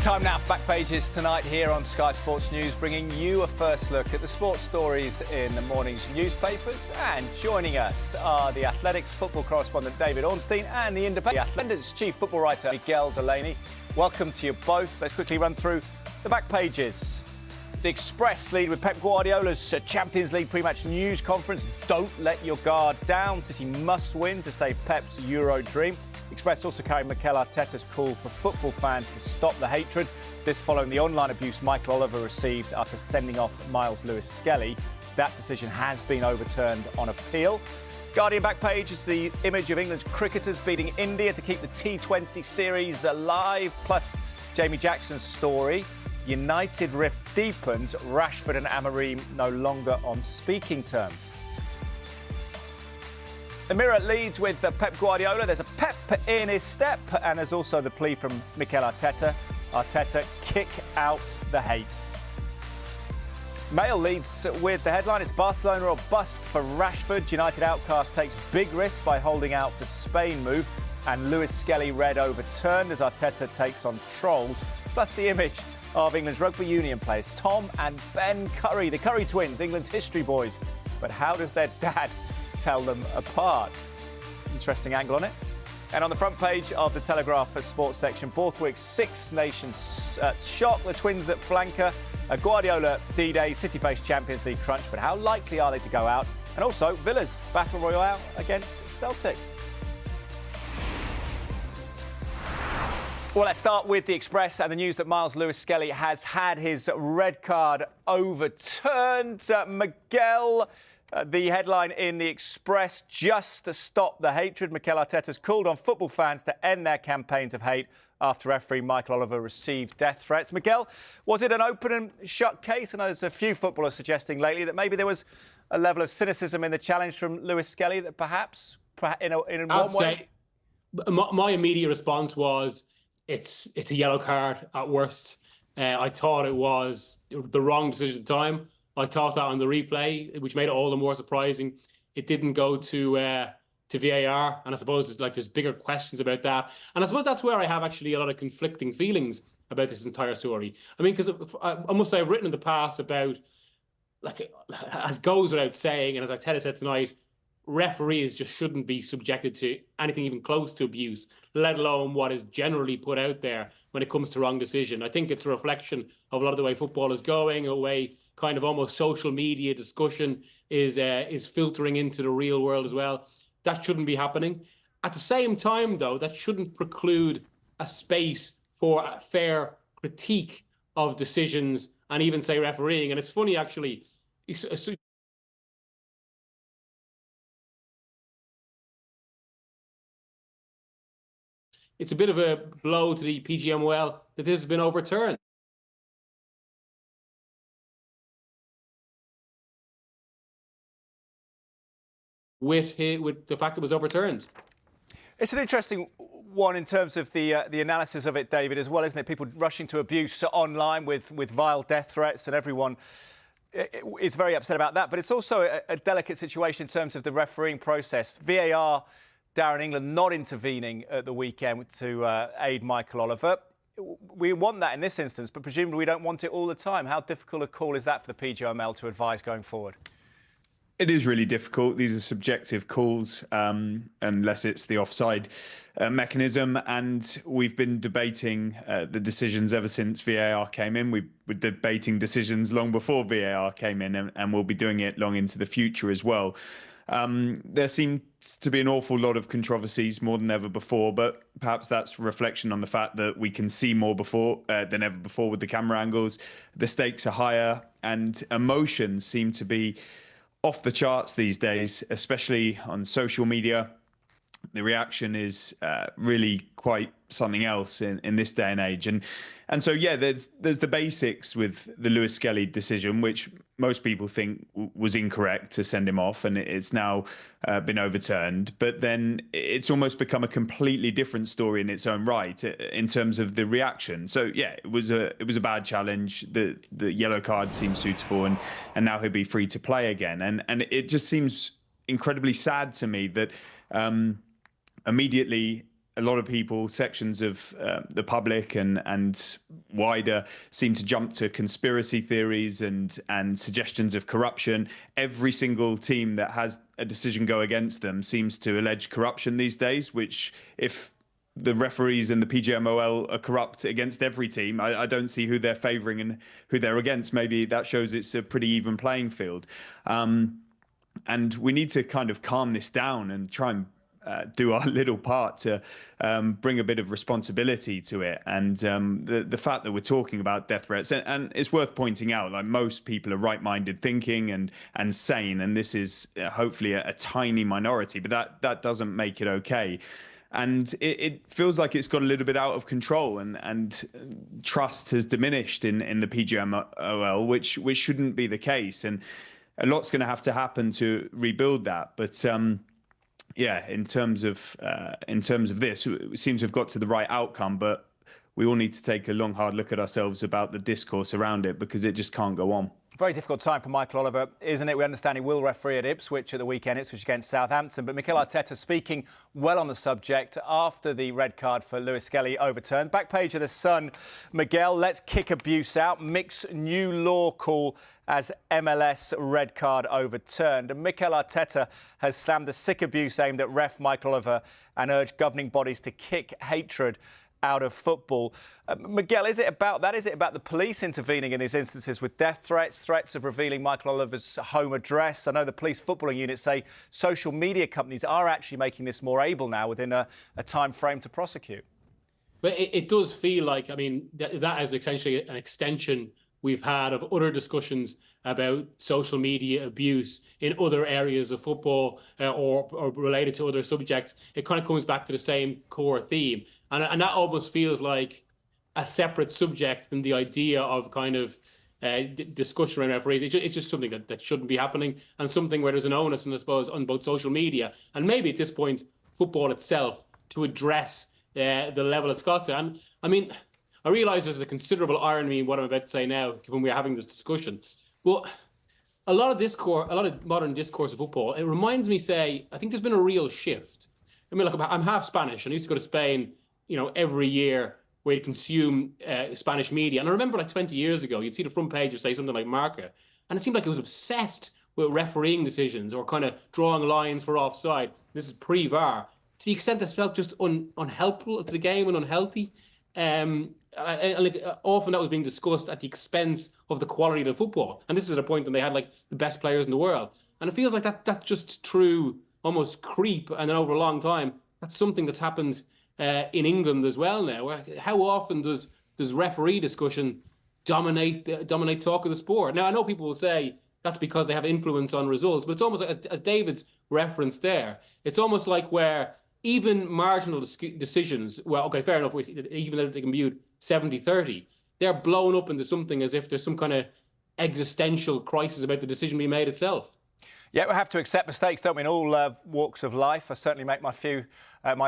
Time now for Back Pages tonight here on Sky Sports News, bringing you a first look at the sports stories in the morning's newspapers. And joining us are the Athletics football correspondent David Ornstein and the Independent's chief football writer Miguel Delaney. Welcome to you both. Let's quickly run through the Back Pages. The Express lead with Pep Guardiola's Champions League pre-match news conference. Don't let your guard down. City must win to save Pep's Euro dream. Express also carrying Mikel Arteta's call for football fans to stop the hatred. This following the online abuse Michael Oliver received after sending off Miles Lewis-Skelly. That decision has been overturned on appeal. Guardian back page is the image of England's cricketers beating India to keep the T20 series alive, plus Jamie Jackson's story. United rift deepens, Rashford and Amorim no longer on speaking terms. The Mirror leads with Pep Guardiola. There's a pep in his step, and there's also the plea from Mikel Arteta. Arteta, kick out the hate. Mail leads with the headline, it's Barcelona or bust for Rashford. United outcast takes big risk by holding out for Spain move, and Lewis-Skelly read overturned as Arteta takes on trolls. Plus the image of England's rugby union players, Tom and Ben Curry, the Curry twins, England's history boys. But how does their dad tell them apart? Interesting angle on it. And on the front page of the Telegraph sports section, Borthwick's Six Nations shock, the twins at flanker. Guardiola D-Day, City face Champions League crunch, but how likely are they to go out? And also Villa's battle royale against Celtic. Well, let's start with the Express and the news that Miles Lewis-Skelly has had his red card overturned. Miguel, the headline in the Express, just to stop the hatred. Mikel Arteta's called on football fans to end their campaigns of hate after referee Michael Oliver received death threats. Miguel, was it an open and shut case? I know there's a few footballers suggesting lately that maybe there was a level of cynicism in the challenge from Lewis-Skelly that perhaps in one way. My immediate response was it's a yellow card at worst. I thought it was the wrong decision at the time. I thought that on the replay, which made it all the more surprising. It didn't go to VAR, and I suppose there's bigger questions about that. And I suppose that's where I have actually a lot of conflicting feelings about this entire story. I mean, because I must say I've written in the past about, like, as goes without saying, and as Arteta said tonight, referees just shouldn't be subjected to anything even close to abuse, let alone what is generally put out there when it comes to wrong decision. I think it's a reflection of a lot of the way football is going, a way kind of almost social media discussion is filtering into the real world as well. That shouldn't be happening. At the same time, though, that shouldn't preclude a space for a fair critique of decisions and even, say, refereeing. And it's funny, actually. It's a bit of a blow to the PGMOL that this has been overturned. With the fact it was overturned. It's an interesting one in terms of the analysis of it, David, as well, isn't it? People rushing to abuse online with vile death threats, and everyone is very upset about that. But it's also a delicate situation in terms of the refereeing process. VAR, Darren, England not intervening at the weekend to aid Michael Oliver. We want that in this instance, but presumably we don't want it all the time. How difficult a call is that for the PGMOL to advise going forward? It is really difficult. These are subjective calls, unless it's the offside mechanism. And we've been debating the decisions ever since VAR came in. We were debating decisions long before VAR came in, and we'll be doing it long into the future as well. There seems to be an awful lot of controversies, more than ever before, but perhaps that's a reflection on the fact that we can see more than ever before with the camera angles. The stakes are higher, and emotions seem to be off the charts these days, especially on social media. The reaction is really quite something else in this day and age. And so, yeah, there's the basics with the Lewis-Skelly decision, which most people think was incorrect to send him off, and it's now been overturned. But then it's almost become a completely different story in its own right in terms of the reaction. So, yeah, it was a bad challenge. The yellow card seems suitable, and now he'll be free to play again. And it just seems incredibly sad to me that immediately a lot of people, sections of the public and wider, seem to jump to conspiracy theories and suggestions of corruption. Every single team that has a decision go against them seems to allege corruption these days, which, if the referees and the PGMOL are corrupt against every team, I don't see who they're favouring and who they're against. Maybe that shows it's a pretty even playing field. And we need to kind of calm this down and try and do our little part to bring a bit of responsibility to it. And the fact that we're talking about death threats, and it's worth pointing out, like, most people are right-minded thinking and sane, and this is hopefully a tiny minority, but that doesn't make it okay. And it feels like it's got a little bit out of control, and trust has diminished in the PGMOL, which shouldn't be the case. And a lot's going to have to happen to rebuild that. But yeah, in terms of this, it seems to have got to the right outcome. But we all need to take a long, hard look at ourselves about the discourse around it, because it just can't go on. Very difficult time for Michael Oliver, isn't it? We understand he will referee at Ipswich at the weekend, Ipswich against Southampton. But Mikel Arteta speaking well on the subject after the red card for Lewis Skellys overturned. Back page of The Sun, Miguel, let's kick abuse out. Mix new law call as MLS red card overturned. And Mikel Arteta has slammed the sick abuse aimed at ref Michael Oliver and urged governing bodies to kick hatred out of football. Miguel, is it about that? Is it about the police intervening in these instances with death threats, threats of revealing Michael Oliver's home address? I know the police footballing units say social media companies are actually making this more able now within a time frame to prosecute. But it does feel like, I mean, that is essentially an extension we've had of other discussions about social media abuse in other areas of football or related to other subjects. It kind of comes back to the same core theme. And that almost feels like a separate subject than the idea of kind of discussion around referees. It's just something that shouldn't be happening, and something where there's an onus, and I suppose, on both social media and maybe at this point football itself to address the level it's got to. And I mean, I realise there's a considerable irony in what I'm about to say now, given we're having this discussion. But a lot of modern discourse of football, it reminds me, I think there's been a real shift. I mean, look, I'm half Spanish, and I used to go to Spain, every year, where you consume Spanish media. And I remember, like, 20 years ago, you'd see the front page of, say, something like Marca, and it seemed like it was obsessed with refereeing decisions or kind of drawing lines for offside. This is pre-VAR. To the extent that felt just unhelpful to the game and unhealthy. Often that was being discussed at the expense of the quality of the football. And this is at a point when they had, like, the best players in the world. And it feels like that's just true, almost creep. And then over a long time, that's something that's happened in England as well now. How often does referee discussion dominate talk of the sport? Now, I know people will say that's because they have influence on results, but it's almost like, as David's reference there, it's almost like where even marginal decisions, well, okay, fair enough, even if they can be viewed 70-30, they're blown up into something as if there's some kind of existential crisis about the decision being made itself. Yeah, we have to accept mistakes, don't we, in all walks of life. I certainly make my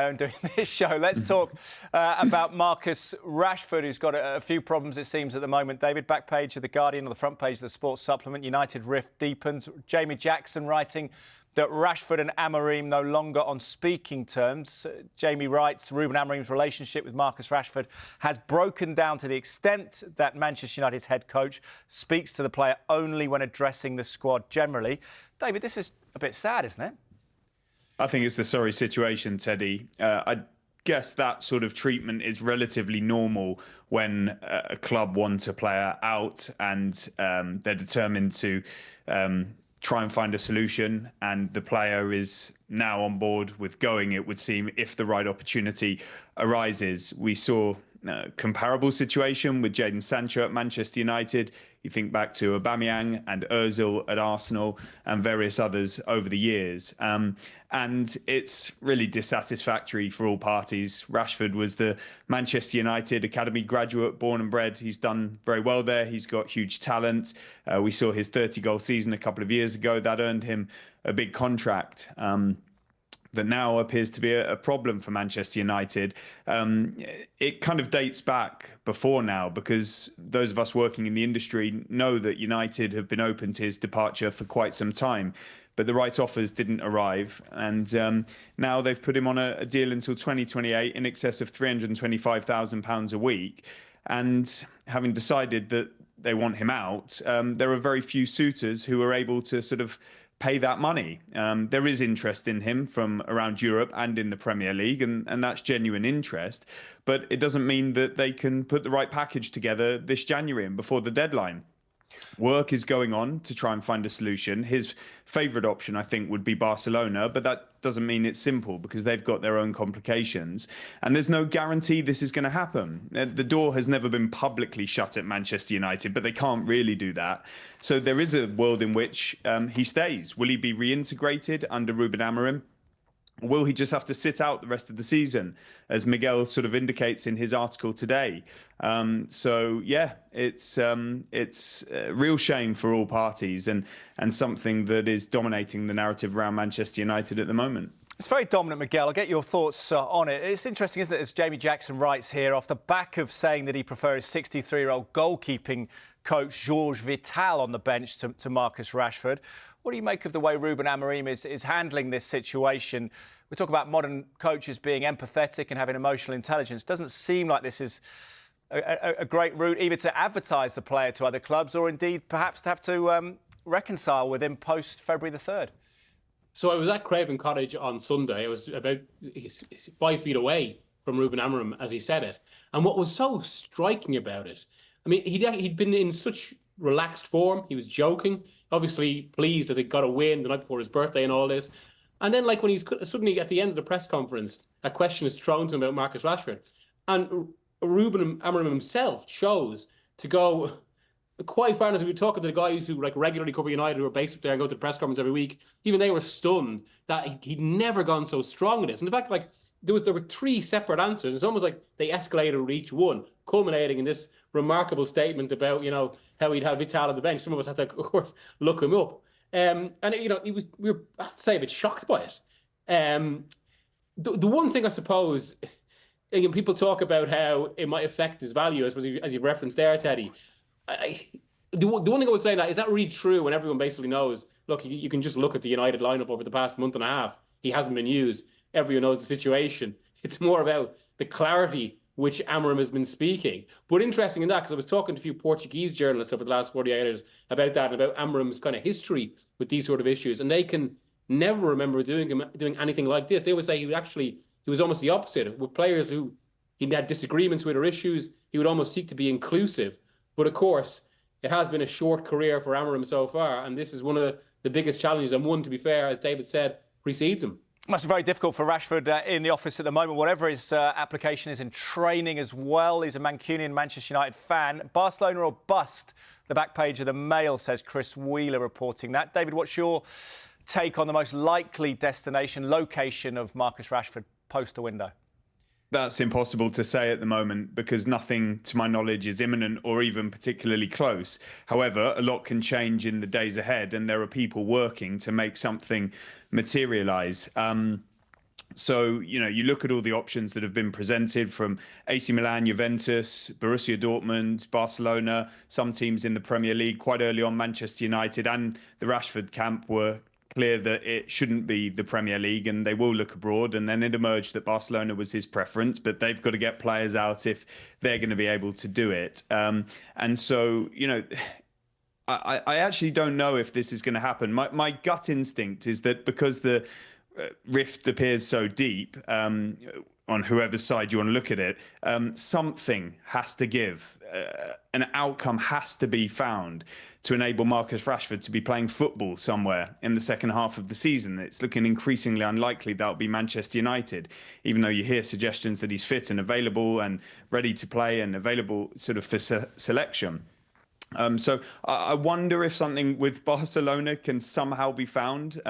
own doing this show. Let's talk about Marcus Rashford, who's got a few problems, it seems, at the moment. David, back page of The Guardian, on the front page of the Sports Supplement, United rift deepens. Jamie Jackson writing that Rashford and Amorim no longer on speaking terms. Jamie writes, Ruben Amorim's relationship with Marcus Rashford has broken down to the extent that Manchester United's head coach speaks to the player only when addressing the squad generally. David, this is a bit sad, isn't it? I think it's a sorry situation, Teddy. I guess that sort of treatment is relatively normal when a club wants a player out and they're determined to try and find a solution, and the player is now on board with going, it would seem, if the right opportunity arises. We saw a comparable situation with Jadon Sancho at Manchester United. You think back to Aubameyang and Ozil at Arsenal and various others over the years. And it's really dissatisfactory for all parties. Rashford was the Manchester United academy graduate, born and bred. He's done very well there. He's got huge talent. We saw his 30-goal season a couple of years ago. That earned him a big contract. That now appears to be a problem for Manchester United. It kind of dates back before now, because those of us working in the industry know that United have been open to his departure for quite some time, but the right offers didn't arrive. And now they've put him on a deal until 2028 in excess of £325,000 a week. And having decided that they want him out, there are very few suitors who are able to sort of pay that money. There is interest in him from around Europe and in the Premier League, and that's genuine interest. But it doesn't mean that they can put the right package together this January and before the deadline. Work is going on to try and find a solution. His favourite option, I think, would be Barcelona, but that doesn't mean it's simple because they've got their own complications. And there's no guarantee this is going to happen. The door has never been publicly shut at Manchester United, but they can't really do that. So there is a world in which he stays. Will he be reintegrated under Rashford and Amorim? Will he just have to sit out the rest of the season, as Miguel sort of indicates in his article today? So yeah, it's a real shame for all parties and something that is dominating the narrative around Manchester United at the moment. It's very dominant, Miguel. I'll get your thoughts on it. It's interesting, isn't it, as Jamie Jackson writes here, off the back of saying that he prefers 63-year-old goalkeeping coach Georges Vital on the bench to Marcus Rashford. What do you make of the way Rashford and Amorim is handling this situation? We talk about modern coaches being empathetic and having emotional intelligence. Doesn't seem like this is a great route either to advertise the player to other clubs or indeed perhaps to have to reconcile with him post-February the 3rd. So I was at Craven Cottage on Sunday. I was about 5 feet away from Rashford and Amorim as he said it. And what was so striking about it, I mean, he'd been in such relaxed form. He was joking, obviously pleased that they got a win the night before his birthday and all this. And then, like, when he's suddenly at the end of the press conference, a question is thrown to him about Marcus Rashford. And Rashford and Amorim himself chose to go quite far. As we were talking to the guys who like regularly cover United, who are based up there and go to the press conference every week, even they were stunned that he'd never gone so strong in this. And in fact, like, there were 3 separate answers. It's almost like they escalated with each one, culminating in this remarkable statement about, you know, how he'd have Vital on the bench. Some of us had to, of course, look him up. And, you know, we were, I'd say, a bit shocked by it. The one thing, I suppose, again, people talk about how it might affect his value, as you referenced there, Teddy. The one thing I would say, is that really true when everyone basically knows, look, you can just look at the United lineup over the past month and a half. He hasn't been used. Everyone knows the situation. It's more about the clarity which Amorim has been speaking. But interesting in that, because I was talking to a few Portuguese journalists over the last 48 hours about that, and about Amorim's kind of history with these sort of issues, and they can never remember doing anything like this. They always say he was almost the opposite. With players who he had disagreements with or issues, he would almost seek to be inclusive. But of course, it has been a short career for Amorim so far, and this is one of the biggest challenges, and one, to be fair, as David said, precedes him. Must be very difficult for Rashford in the office at the moment, whatever his application is in training as well. He's a Mancunian Manchester United fan. Barcelona or bust, the back page of the Mail says Chris Wheeler reporting that. David, what's your take on the most likely destination, location of Marcus Rashford post the window? That's impossible to say at the moment because nothing, to my knowledge, is imminent or even particularly close. However, a lot can change in the days ahead, and there are people working to make something materialise. So, you know, you look at all the options that have been presented from AC Milan, Juventus, Borussia Dortmund, Barcelona, some teams in the Premier League. Quite early on, Manchester United and the Rashford camp were clear that it shouldn't be the Premier League and they will look abroad. And then it emerged that Barcelona was his preference, but they've got to get players out if they're going to be able to do it. And so, you know, I actually don't know if this is going to happen. My gut instinct is that because the rift appears so deep, on whoever's side you want to look at it, something has to give. An outcome has to be found to enable Marcus Rashford to be playing football somewhere in the second half of the season. It's looking increasingly unlikely that'll be Manchester United, even though you hear suggestions that he's fit and available and ready to play and available sort of for selection. So I wonder if something with Barcelona can somehow be found.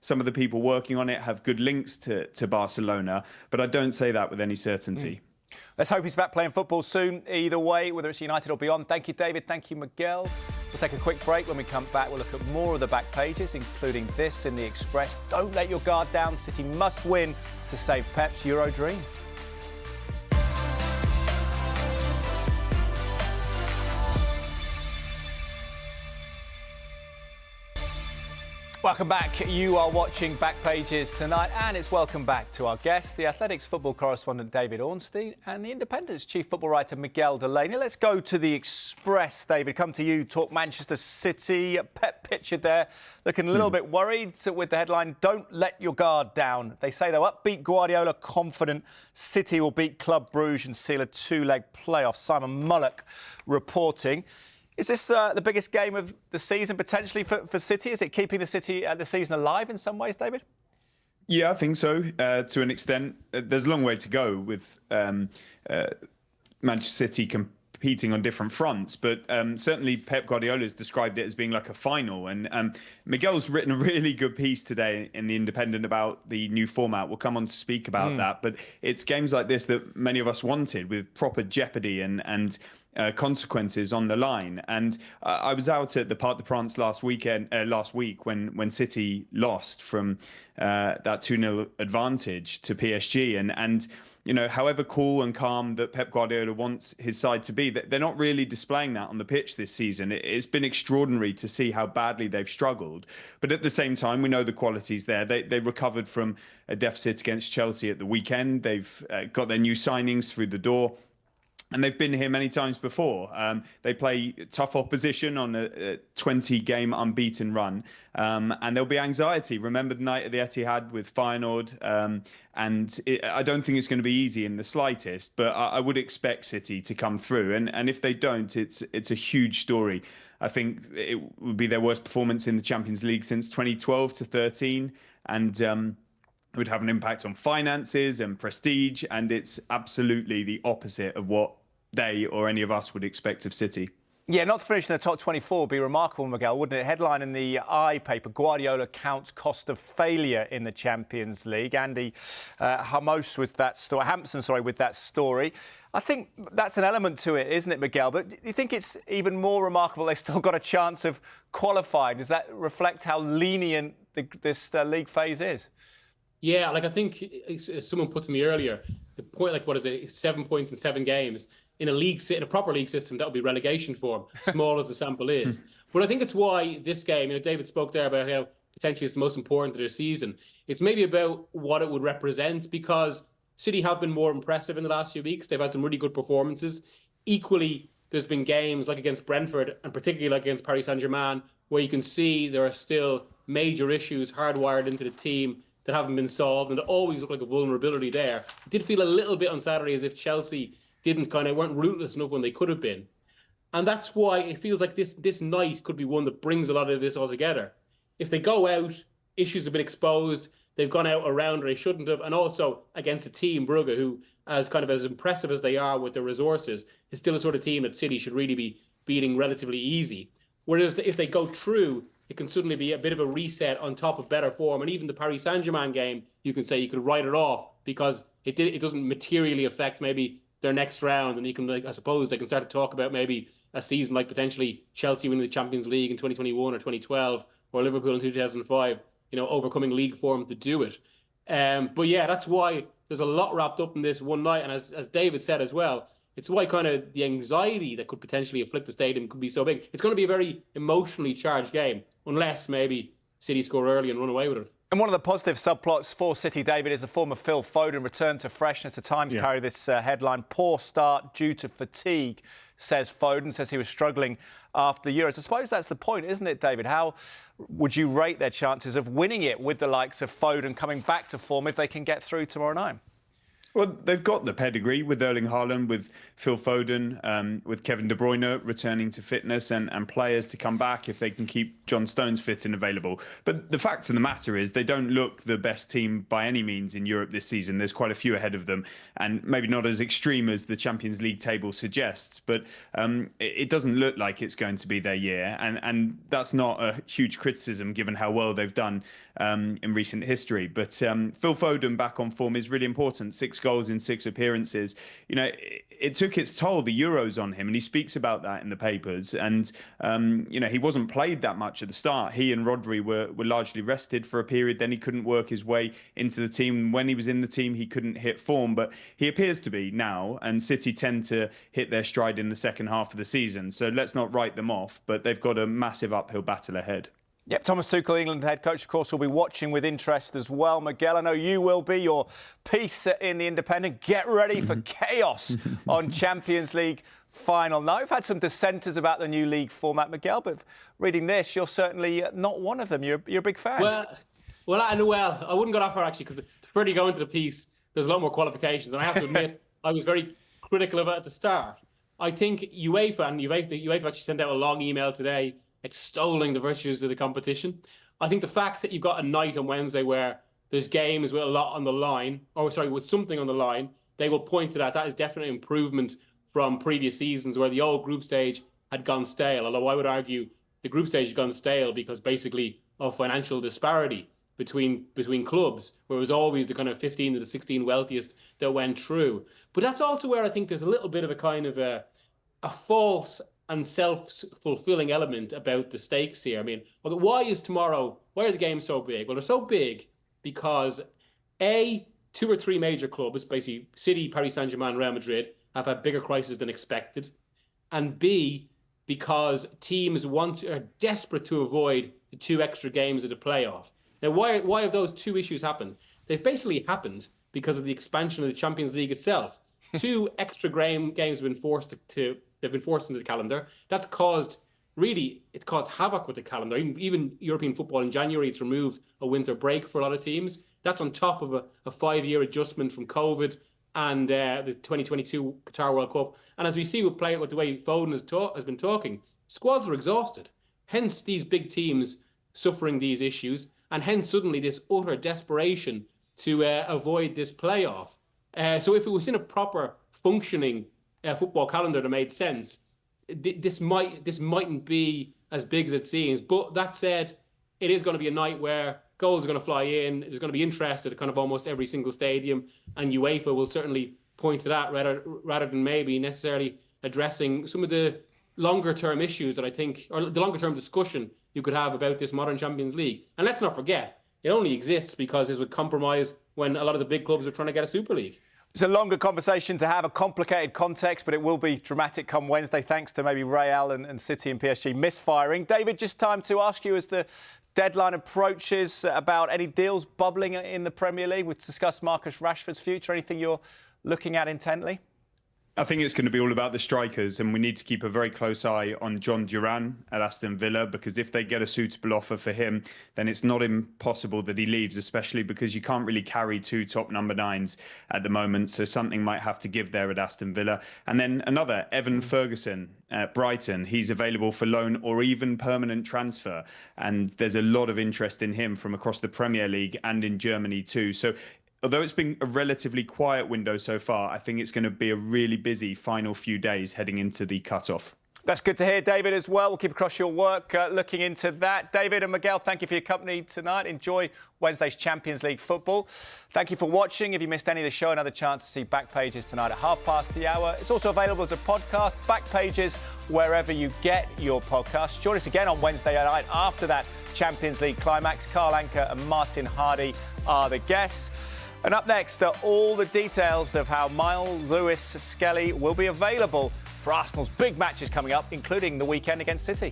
Some of the people working on it have good links to Barcelona, but I don't say that with any certainty. Let's hope he's back playing football soon, either way, whether it's United or beyond. Thank you, David. Thank you, Miguel. We'll take a quick break. When we come back, we'll look at more of the back pages, including this in the Express. Don't let your guard down. City must win to save Pep's Euro dream. Welcome back. You are watching Back Pages tonight, and it's welcome back to our guests, the Athletics football correspondent David Ornstein and the Independent's chief football writer Miguel Delaney. Let's go to the Express. David, come to you. Talk Manchester City. Pep pictured there, looking a little bit worried with the headline, "Don't let your guard down." They say they'll upbeat Guardiola, confident City will beat Club Brugge and seal a two-leg playoff. Simon Mullock reporting. Is this the biggest game of the season potentially for City? Is it keeping the season alive in some ways, David? Yeah, I think so, to an extent. There's a long way to go with Manchester City competing on different fronts, but certainly Pep Guardiola has described it as being like a final. And Miguel's written a really good piece today in The Independent about the new format. We'll come on to speak about that, but it's games like this that many of us wanted, with proper jeopardy and consequences on the line. And I was out at the Parc des Princes last week when City lost from that 2-0 advantage to PSG. And you know, however cool and calm that Pep Guardiola wants his side to be, they're not really displaying that on the pitch this season. It's been extraordinary to see how badly they've struggled. But at the same time, we know the quality's there. They recovered from a deficit against Chelsea at the weekend. They've got their new signings through the door. And they've been here many times before. They play tough opposition on a 20-game unbeaten run. And there'll be anxiety. Remember the night at the Etihad with Feyenoord. I don't think it's going to be easy in the slightest, but I would expect City to come through. And if they don't, it's a huge story. I think it would be their worst performance in the Champions League since 2012 to 13. And it would have an impact on finances and prestige. And it's absolutely the opposite of what they or any of us would expect of City. Yeah, not to finish in the top 24 would be remarkable, Miguel, wouldn't it? Headline in the I paper, Guardiola counts cost of failure in the Champions League. Andy Hampson with that story. I think that's an element to it, isn't it, Miguel? But do you think it's even more remarkable they've still got a chance of qualifying? Does that reflect how lenient this league phase is? Yeah, like I think as someone put to me earlier, the point, like, what is it, 7 points in 7 games in a proper league system, that would be relegation form, small as the sample is. But I think it's why this game, David spoke there about how potentially it's the most important of their season. It's maybe about what it would represent, because City have been more impressive in the last few weeks. They've had some really good performances. Equally, there's been games like against Brentford and particularly like against Paris Saint-Germain where you can see there are still major issues hardwired into the team that haven't been solved, and it always looked like a vulnerability there. It did feel a little bit on Saturday as if Chelsea weren't ruthless enough when they could have been. And that's why it feels like this night could be one that brings a lot of this all together. If they go out, issues have been exposed, they've gone out around where they shouldn't have, and also against a team, Brugge, who, as impressive as they are with their resources, is still a sort of team that City should really be beating relatively easy. Whereas if they go through, it can suddenly be a bit of a reset on top of better form. And even the Paris Saint-Germain game, you can say you could write it off because it doesn't materially affect maybe their next round. And you can, I suppose, they can start to talk about maybe a season like potentially Chelsea winning the Champions League in 2021 or 2012, or Liverpool in 2005, overcoming league form to do it. But yeah, that's why there's a lot wrapped up in this one night. And as David said as well, it's why kind of the anxiety that could potentially afflict the stadium could be so big. It's going to be a very emotionally charged game, unless maybe City score early and run away with it. And one of the positive subplots for City, David, is the former Phil Foden return to freshness. The Times carry this headline, "Poor start due to fatigue," says Foden. Says he was struggling after the Euros. I suppose that's the point, isn't it, David? How would you rate their chances of winning it with the likes of Foden coming back to form if they can get through tomorrow night? Well, they've got the pedigree with Erling Haaland, with Phil Foden, with Kevin De Bruyne returning to fitness, and players to come back if they can keep John Stones fit and available. But the fact of the matter is they don't look the best team by any means in Europe this season. There's quite a few ahead of them, and maybe not as extreme as the Champions League table suggests, but it doesn't look like it's going to be their year. And that's not a huge criticism given how well they've done in recent history. But Phil Foden back on form is really important. 6 goals in 6 appearances. It took its toll, the Euros, on him, and he speaks about that in the papers. And he wasn't played that much at the start. He and Rodri were largely rested for a period. Then he couldn't work his way into the team. When he was in the team, he couldn't hit form, but he appears to be now. And City tend to hit their stride in the second half of the season. So let's not write them off, but they've got a massive uphill battle ahead. Yep, Thomas Tuchel, England head coach, of course, will be watching with interest as well. Miguel, I know you will be. Your piece in The Independent. Get ready for chaos on Champions League final night. We've had some dissenters about the new league format, Miguel, but reading this, you're certainly not one of them. You're a big fan. Well, I wouldn't go that far, actually, because to further go into the piece, there's a lot more qualifications. And I have to admit, I was very critical of it at the start. I think UEFA actually sent out a long email today extolling the virtues of the competition. I think the fact that you've got a night on Wednesday where there's games with a lot on the line, with something on the line, they will point to that. That is definitely an improvement from previous seasons where the old group stage had gone stale. Although I would argue the group stage had gone stale because basically of financial disparity between clubs, where it was always the kind of 15 to the 16 wealthiest that went through. But that's also where I think there's a little bit of a kind of a false and self-fulfilling element about the stakes here. I mean, why are the games so big? Well, they're so big because A, 2 or 3 major clubs, basically City, Paris Saint-Germain, Real Madrid, have had bigger crises than expected. And B, because teams are desperate to avoid the 2 extra games of the playoff. Now, why have those 2 issues happened? They've basically happened because of the expansion of the Champions League itself. 2 extra games have been forced into the calendar. That's caused havoc with the calendar. Even European football in January, it's removed a winter break for a lot of teams. That's on top of a 5-year adjustment from COVID and the 2022 Qatar World Cup. And as we see with the way Foden has been talking, squads are exhausted. Hence these big teams suffering these issues, and hence suddenly this utter desperation to avoid this playoff. So if it was in a proper functioning football calendar that made sense, this mightn't be as big as it seems. But that said, it is going to be a night where goals are going to fly in. There's going to be interest at kind of almost every single stadium, and UEFA will certainly point to that rather than maybe necessarily addressing some of the longer term issues that I think, or the longer term discussion you could have about this modern Champions League. And let's not forget, it only exists because it was compromise when a lot of the big clubs were trying to get a Super League. It's a longer conversation to have, a complicated context, but it will be dramatic come Wednesday, thanks to maybe Real and City and PSG misfiring. David, just time to ask you, as the deadline approaches, about any deals bubbling in the Premier League. We've discussed Marcus Rashford's future. Anything you're looking at intently? I think it's going to be all about the strikers, and we need to keep a very close eye on John Duran at Aston Villa, because if they get a suitable offer for him, then it's not impossible that he leaves, especially because you can't really carry 2 top number 9s at the moment. So something might have to give there at Aston Villa. And then another, Evan Ferguson at Brighton. He's available for loan or even permanent transfer. And there's a lot of interest in him from across the Premier League and in Germany too. So although it's been a relatively quiet window so far, I think it's going to be a really busy final few days heading into the cut-off. That's good to hear, David, as well. We'll keep across your work looking into that. David and Miguel, thank you for your company tonight. Enjoy Wednesday's Champions League football. Thank you for watching. If you missed any of the show, another chance to see Back Pages tonight at 1:30. It's also available as a podcast, Back Pages, wherever you get your podcasts. Join us again on Wednesday night after that Champions League climax. Carl Anker and Martin Hardy are the guests. And up next are all the details of how Miles Lewis Skellys will be available for Arsenal's big matches coming up, including the weekend against City.